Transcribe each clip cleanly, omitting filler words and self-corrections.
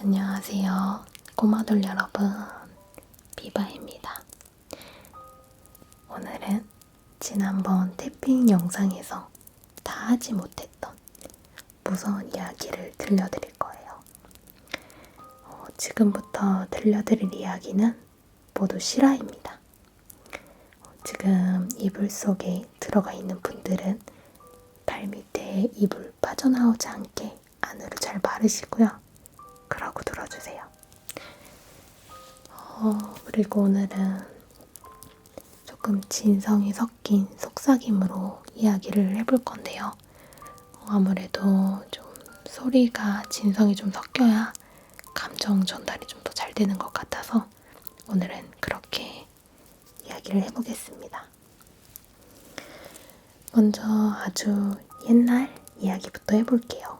안녕하세요. 꼬마돌 여러분, 비바입니다. 오늘은 지난번 태핑 영상에서 다 하지 못했던 무서운 이야기를 들려드릴 거예요. 지금부터 들려드릴 이야기는 모두 실화입니다. 지금 이불 속에 들어가 있는 분들은 발 밑에 이불 빠져나오지 않게 안으로 잘 마르시고요. 그러고 들어주세요. 그리고 오늘은 조금 진성이 섞인 속삭임으로 이야기를 해볼 건데요. 아무래도 좀 소리가 진성이 좀 섞여야 감정 전달이 좀 더 잘 되는 것 같아서 오늘은 그렇게 이야기를 해보겠습니다. 먼저 아주 옛날 이야기부터 해볼게요.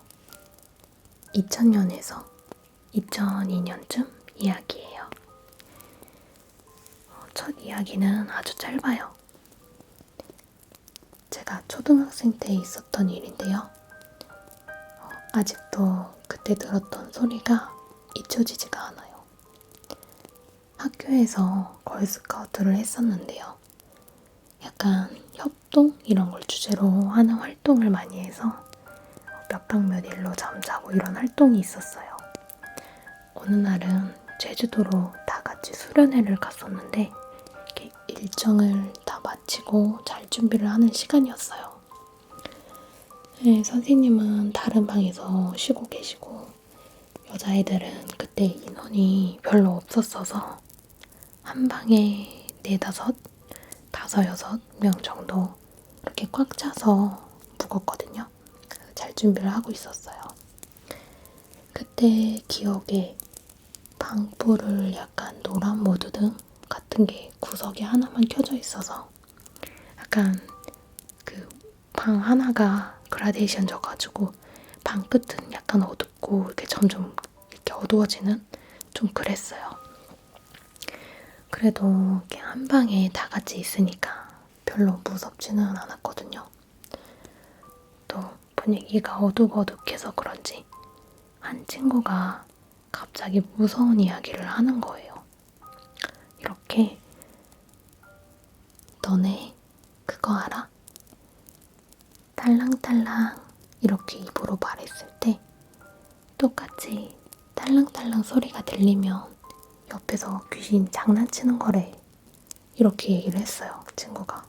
2000년에서 2002년쯤 이야기예요. 첫 이야기는 아주 짧아요. 제가 초등학생 때 있었던 일인데요. 아직도 그때 들었던 소리가 잊혀지지가 않아요. 학교에서 걸스카우트를 했었는데요. 약간 협동 이런 걸 주제로 하는 활동을 많이 해서 몇 박 몇 일로 잠자고 이런 활동이 있었어요. 어느 날은 제주도로 다 같이 수련회를 갔었는데 이렇게 일정을 다 마치고 잘 준비를 하는 시간이었어요. 네, 선생님은 다른 방에서 쉬고 계시고 여자애들은 그때 인원이 별로 없었어서 한 방에 4, 5, 5, 6명 정도 이렇게 꽉 차서 묵었거든요. 잘 준비를 하고 있었어요. 그때 기억에 방불을 약간 노란 모드등 같은 게 구석에 하나만 켜져 있어서 약간 그 방 하나가 그라데이션 져가지고 방 끝은 약간 어둡고 이렇게 점점 이렇게 어두워지는 좀 그랬어요. 그래도 이렇게 한 방에 다 같이 있으니까 별로 무섭지는 않았거든요. 또 분위기가 어둑어둑해서 그런지 한 친구가 갑자기 무서운 이야기를 하는 거예요. 이렇게 너네 그거 알아? 딸랑딸랑 이렇게 입으로 말했을 때 똑같이 딸랑딸랑 소리가 들리면 옆에서 귀신 장난치는 거래. 이렇게 얘기를 했어요, 친구가.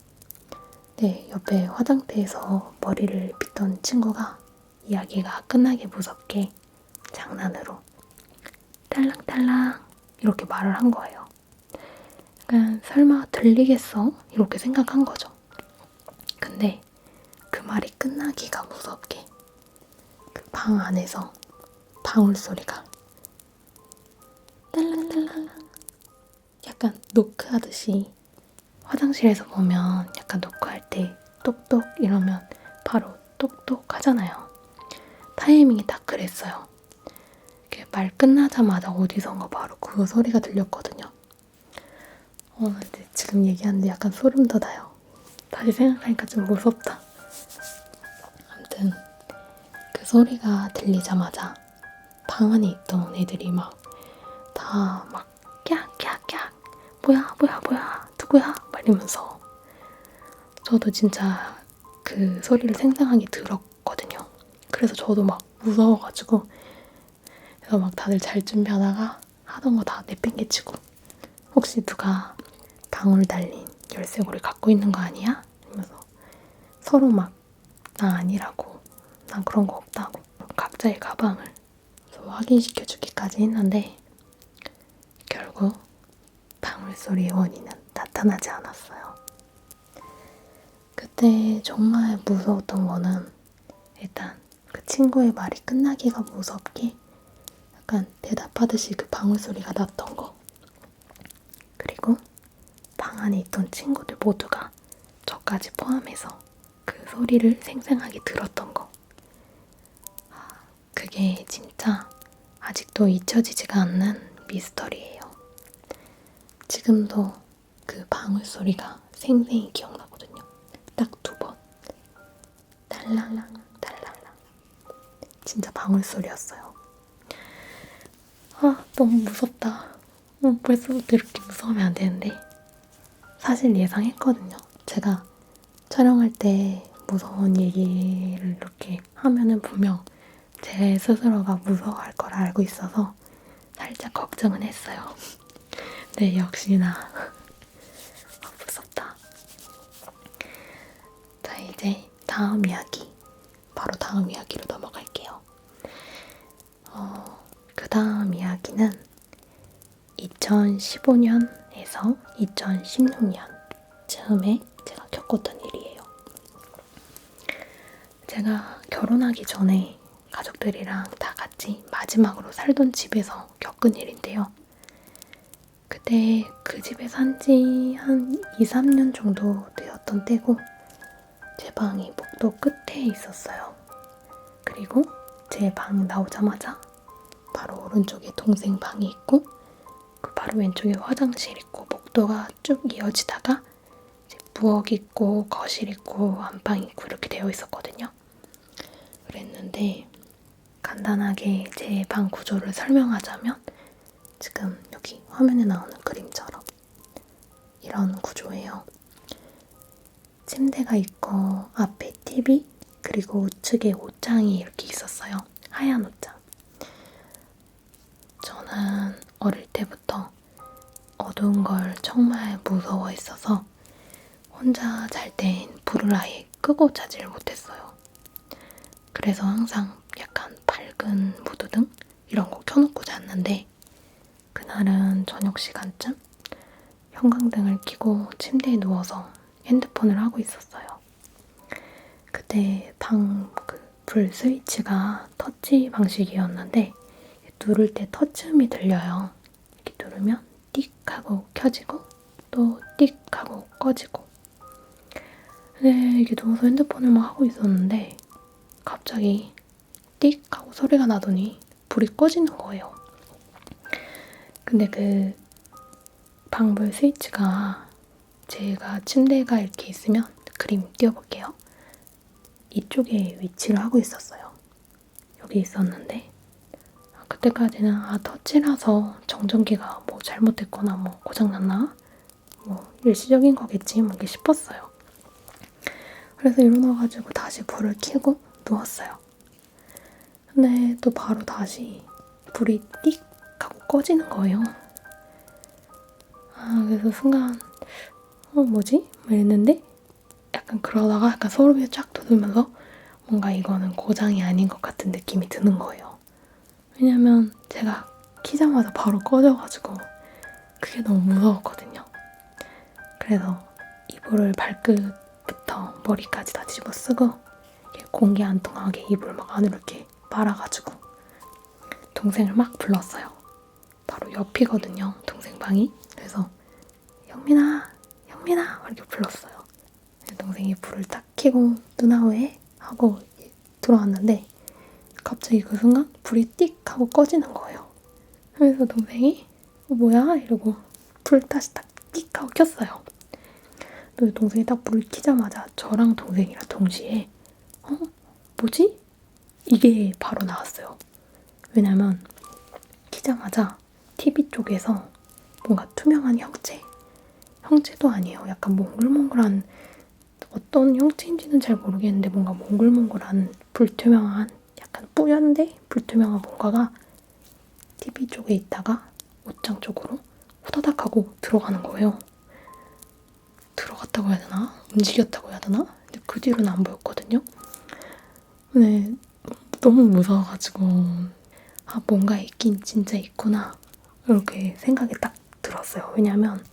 네, 옆에 화장대에서 머리를 빗던 친구가 이야기가 끝나기 무섭게 장난으로 딸랑딸랑 이렇게 말을 한 거예요. 약간 설마 들리겠어? 이렇게 생각한 거죠. 근데 그 말이 끝나기가 무섭게 그 방 안에서 방울 소리가 딸랑딸랑 약간 노크하듯이 화장실에서 보면 약간 노크할 때 똑똑 이러면 바로 똑똑 하잖아요. 타이밍이 딱 그랬어요. 말 끝나자마자 어디선가 바로 그 소리가 들렸거든요. 근데 지금 얘기하는데 약간 소름 돋아요. 다시 생각하니까 좀 무섭다. 아무튼 그 소리가 들리자마자 방 안에 있던 애들이 다 깍깍깍 뭐야 누구야 막 이러면서 저도 진짜 그 소리를 생생하게 들었거든요. 그래서 저도 무서워가지고 그래서 다들 잘 준비하다가 하던 거 다 내팽개치고 혹시 누가 방울 달린 열쇠고리 갖고 있는 거 아니야? 이러면서 서로 나 아니라고 난 그런 거 없다고 각자의 가방을 확인시켜주기까지 했는데 결국 방울소리의 원인은 나타나지 않았어요. 그때 정말 무서웠던 거는 일단 그 친구의 말이 끝나기가 무섭게 약간 대답하듯이 그 방울소리가 났던 거, 그리고 방 안에 있던 친구들 모두가 저까지 포함해서 그 소리를 생생하게 들었던 거. 그게 진짜 아직도 잊혀지지가 않는 미스터리예요. 지금도 그 방울 소리가 생생히 기억나거든요. 딱 2번. 달랑랑 달랑랑. 진짜 방울 소리였어요. 아, 너무 무섭다. 벌써부터 이렇게 무서우면 안 되는데. 사실 예상했거든요. 제가 촬영할 때 무서운 얘기를 이렇게 하면은 분명 제 스스로가 무서워할 걸 알고 있어서 살짝 걱정은 했어요. 네, 역시나 무섭다. 자, 이제 다음 이야기, 바로 다음 이야기로 넘어갈게요. 그 다음 이야기는 2015년에서 2016년 즈음에 제가 겪었던 일이에요. 제가 결혼하기 전에 가족들이랑 다 같이 마지막으로 살던 집에서 겪은 일인데요. 그때 그 집에 산 지 한 2, 3년 정도 되었던 때고 제 방이 복도 끝에 있었어요. 그리고 제 방 나오자마자 바로 오른쪽에 동생 방이 있고 그 바로 왼쪽에 화장실 있고 복도가 쭉 이어지다가 이제 부엌 있고 거실 있고 안방 있고 이렇게 되어 있었거든요. 그랬는데 간단하게 제 방 구조를 설명하자면 지금 여기 화면에 나오는 그림처럼 이런 구조예요. 침대가 있고 앞에 TV 그리고 우측에 옷장이 이렇게 있었어요. 하얀 옷장. 저는 어릴 때부터 어두운 걸 정말 무서워했어서 혼자 잘 땐 불을 아예 끄고 자지를 못했어요. 그래서 항상 약간 밝은 무드등 이런 거 켜놓고 잤는데 그날은 저녁 시간쯤 형광등을 켜고 침대에 누워서 핸드폰을 하고 있었어요. 그때 방 불 스위치가 터치 방식이었는데 누를 때 터치음이 들려요. 이렇게 누르면 띡 하고 켜지고 또 띡 하고 꺼지고. 근데 이렇게 누워서 핸드폰을 막 하고 있었는데 갑자기 띡 하고 소리가 나더니 불이 꺼지는 거예요. 근데 그 방불 스위치가 제가 침대가 이렇게 있으면 그림 띄워볼게요. 이쪽에 위치를 하고 있었어요. 여기 있었는데 그때까지는 터치라서 정전기가 뭐 잘못됐거나 뭐 고장났나? 뭐 일시적인 거겠지 뭐 이렇게 싶었어요. 그래서 일어나가지고 다시 불을 켜고 누웠어요. 근데 또 바로 다시 불이 띡 하고 꺼지는 거예요. 그래서 순간 뭐지? 이랬는데 약간 그러다가 약간 소름이 쫙 돋으면서 뭔가 이거는 고장이 아닌 것 같은 느낌이 드는 거예요. 왜냐면 제가 키자마자 바로 꺼져가지고 그게 너무 무서웠거든요. 그래서 이불을 발끝부터 머리까지 다 뒤집어 쓰고 공기 안 통하게 이불 막 안으로 이렇게 말아가지고 동생을 막 불렀어요. 바로 옆이거든요, 동생 방이. 그래서 영민아 막 이렇게 불렀어요. 동생이 불을 딱 켜고 누나 왜? 하고 들어왔는데 갑자기 그 순간 불이 띡 하고 꺼지는 거예요. 그래서 동생이 뭐야? 이러고 불 다시 딱 띡 하고 켰어요. 그리고 동생이 딱 불을 켜자마자 저랑 동생이랑 동시에 뭐지? 이게 바로 나왔어요. 왜냐면 켜자마자 TV 쪽에서 뭔가 투명한 형체도 아니에요. 약간 몽글몽글한 어떤 형체인지는 잘 모르겠는데 뭔가 몽글몽글한 불투명한 약간 뿌연데 불투명한 뭔가가 TV 쪽에 있다가 옷장 쪽으로 후다닥 하고 들어가는 거예요. 들어갔다고 해야 되나? 움직였다고 해야 되나? 근데 그 뒤로는 안 보였거든요. 근데 너무 무서워가지고 뭔가 있긴 진짜 있구나 이렇게 생각이 딱 들었어요. 왜냐면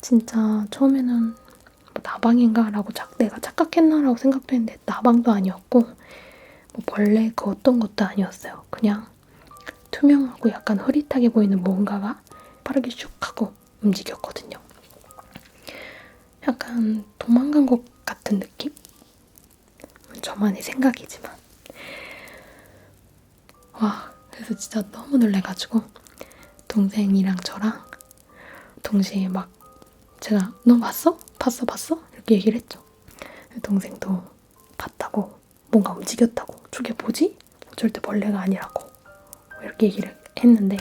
진짜 처음에는 뭐 나방인가? 라고 내가 착각했나라고 생각도 했는데 나방도 아니었고 뭐 벌레 그 어떤 것도 아니었어요. 그냥 투명하고 약간 흐릿하게 보이는 뭔가가 빠르게 슉 하고 움직였거든요. 약간 도망간 것 같은 느낌? 저만의 생각이지만 그래서 진짜 너무 놀래가지고 동생이랑 저랑 동시에 막 제가 너 봤어? 봤어? 이렇게 얘기를 했죠. 동생도 봤다고 뭔가 움직였다고 저게 뭐지? 절대 벌레가 아니라고 이렇게 얘기를 했는데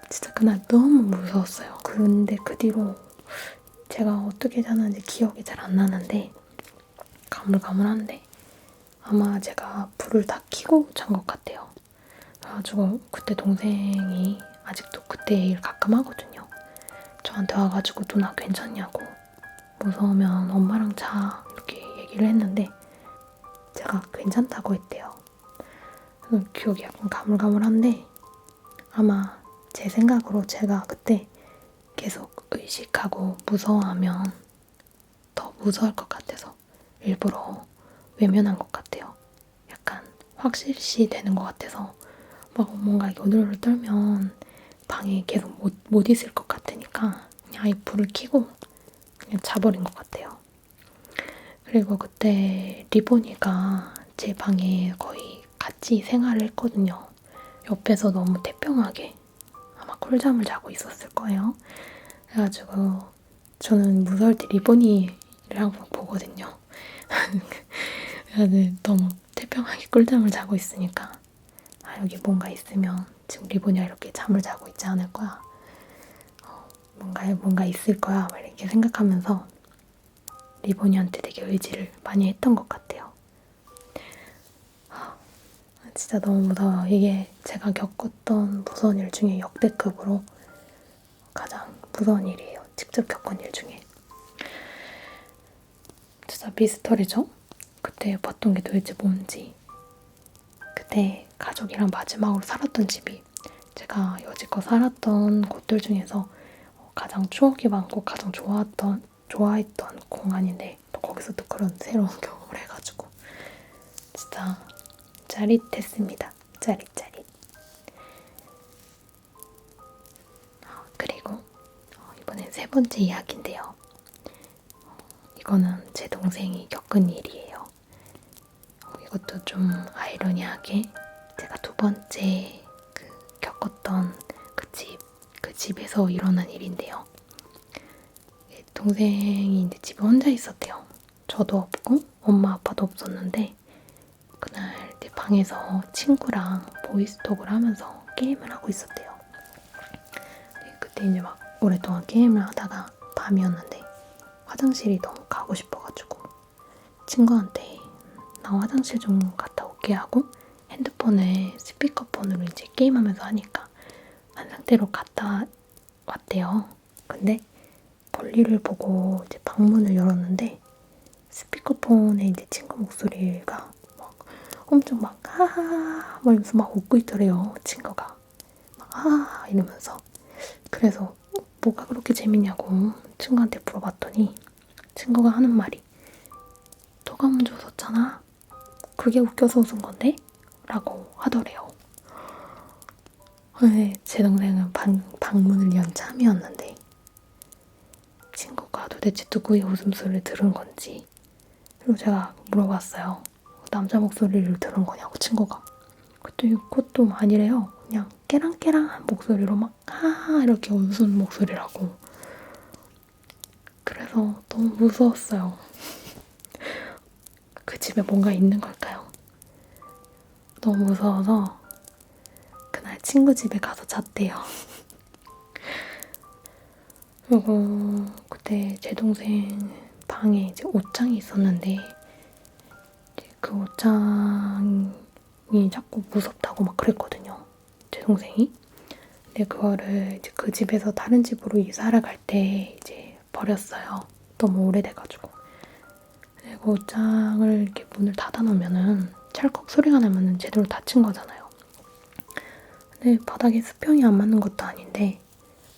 진짜 그날 너무 무서웠어요. 근데 그 뒤로 제가 어떻게 자는지 기억이 잘 안 나는데 가물가물한데 아마 제가 불을 다 켜고 잔 것 같아요. 그래가지고 그때 동생이 아직도 그때 일 가끔 하거든요. 저한테 와가지고 누나 괜찮냐고 무서우면 엄마랑 자 이렇게 얘기를 했는데 제가 괜찮다고 했대요. 기억이 약간 가물가물한데 아마 제 생각으로 제가 그때 계속 의식하고 무서워하면 더 무서울 것 같아서 일부러 외면한 것 같아요. 약간 확실시 되는 것 같아서 막 뭔가 요들요들 떨면 방에 계속 못 있을 것 같으니까 그냥 아예 불을 켜고 그냥 자버린 것 같아요. 그리고 그때 리보니가 제 방에 거의 같이 생활을 했거든요. 옆에서 너무 태평하게 아마 꿀잠을 자고 있었을 거예요. 그래가지고 저는 무서울 때 리보니를 항상 보거든요. 그래서 너무 태평하게 꿀잠을 자고 있으니까 아 여기 뭔가 있으면 지금 리보니가 이렇게 잠을 자고 있지 않을 거야. 뭔가 있을 거야. 막 이렇게 생각하면서 리보니한테 되게 의지를 많이 했던 것 같아요. 진짜 너무 무서워요. 이게 제가 겪었던 무서운 일 중에 역대급으로 가장 무서운 일이에요. 직접 겪은 일 중에. 진짜 미스터리죠? 그때 봤던 게 도대체 뭔지. 그때 가족이랑 마지막으로 살았던 집이 제가 여지껏 살았던 곳들 중에서 가장 추억이 많고 가장 좋아했던 공간인데 또 거기서 또 그런 새로운 경험을 해가지고 진짜 짜릿했습니다. 짜릿짜릿. 그리고 이번엔 세 번째 이야기인데요. 이거는 제 동생이 겪은 일이에요. 이것도 좀 아이러니하게 제가 두 번째 겪었던 그 집에서 일어난 일인데요. 동생이 이제 집에 혼자 있었대요. 저도 없고 엄마 아빠도 없었는데 그날 내 방에서 친구랑 보이스톡을 하면서 게임을 하고 있었대요. 그때 이제 막 오랫동안 게임을 하다가 밤이었는데 화장실이 너무 가고 싶어가지고 친구한테 나 화장실 좀 갔다 올게 하고 핸드폰에 스피커폰으로 이제 게임하면서 하니까 한 상태로 갔다 왔대요. 근데 볼일을 보고 이제 방문을 열었는데 스피커폰에 이제 친구 목소리가 막 엄청 막 하하 막 이러면서 막 웃고 있더래요. 친구가 막 하하 이러면서. 그래서 뭐가 그렇게 재밌냐고 친구한테 물어봤더니 친구가 하는 말이 너가 먼저 웃었잖아. 그게 웃겨서 웃은 건데? 라고 하더래요. 제 동생은 방문을 연 참이었는데 친구가 도대체 누구의 웃음소리를 들은 건지 그리고 제가 물어봤어요. 남자 목소리를 들은 거냐고 친구가. 그때 그것도 아니래요. 그냥 깨랑깨랑한 목소리로 막 하하 이렇게 웃은 목소리라고. 그래서 너무 무서웠어요. 그 집에 뭔가 있는 걸까요? 너무 무서워서 그날 친구 집에 가서 잤대요. 그리고 그때 제 동생 방에 이제 옷장이 있었는데 그 옷장이 자꾸 무섭다고 막 그랬거든요. 제 동생이. 근데 그거를 이제 그 집에서 다른 집으로 이사를 갈 때 이제 버렸어요. 너무 오래돼가지고. 그 옷장을 이렇게 문을 닫아놓으면은 찰컥 소리가 나면은 제대로 닫힌 거잖아요. 근데 바닥에 수평이 안 맞는 것도 아닌데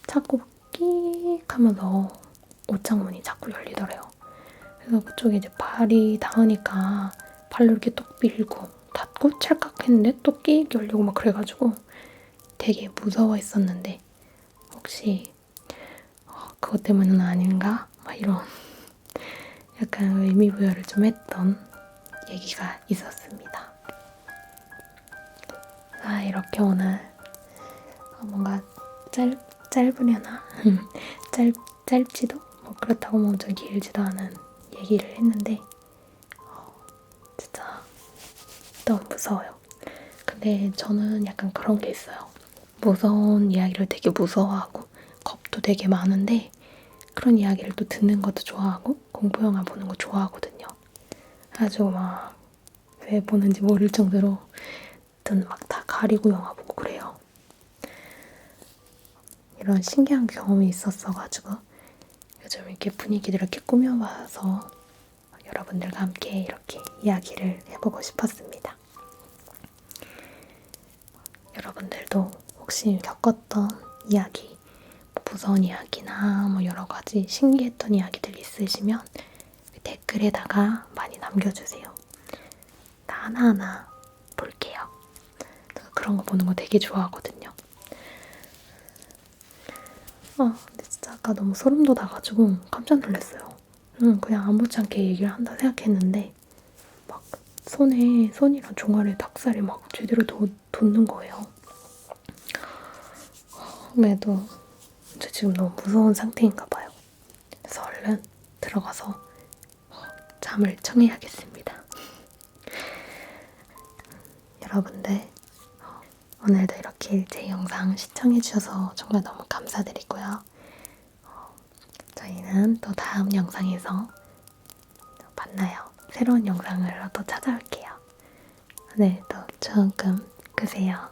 자꾸 끽 하면서 옷장 문이 자꾸 열리더래요. 그래서 그쪽에 이제 발이 닿으니까 발로 이렇게 뚝 밀고 닫고 찰칵 했는데 또 끽 열리고 막 그래가지고 되게 무서워했었는데 혹시 그것 때문은 아닌가? 막 이런 약간 의미부여를 좀 했던 얘기가 있었습니다. 이렇게 오늘 뭔가 짧으려나? 짧지도? 뭐 그렇다고 뭐 엄청 길지도 않은 얘기를 했는데 진짜 너무 무서워요. 근데 저는 약간 그런 게 있어요. 무서운 이야기를 되게 무서워하고 겁도 되게 많은데 그런 이야기를 또 듣는 것도 좋아하고 공포 영화 보는 거 좋아하거든요. 그래가지고 막 왜 보는지 모를 정도로 눈 막 다 가리고 영화 보고 그래요. 이런 신기한 경험이 있었어가지고 요즘 이렇게 분위기를 이렇게 꾸며봐서 여러분들과 함께 이렇게 이야기를 해보고 싶었습니다. 여러분들도 혹시 겪었던 이야기, 무서운 이야기나 뭐 여러 가지 신기했던 이야기들 있으시면 댓글에다가 많이 남겨주세요. 나 하나하나 볼게요. 그런 거 보는 거 되게 좋아하거든요. 근데 진짜 아까 너무 소름 돋아가지고 깜짝 놀랐어요. 그냥 아무렇지 않게 얘기를 한다 생각했는데 막 손이랑 종아리에 닭살이 막 제대로 돋는 거예요. 그래도 저 지금 너무 무서운 상태인가 봐요. 그래서 얼른 들어가서 잠을 청해야겠습니다. 여러분들 오늘도 이렇게 제 영상 시청해주셔서 정말 너무 감사드리고요. 저희는 또 다음 영상에서 만나요. 새로운 영상으로 또 찾아올게요. 오늘도 좋은 꿈 꾸세요.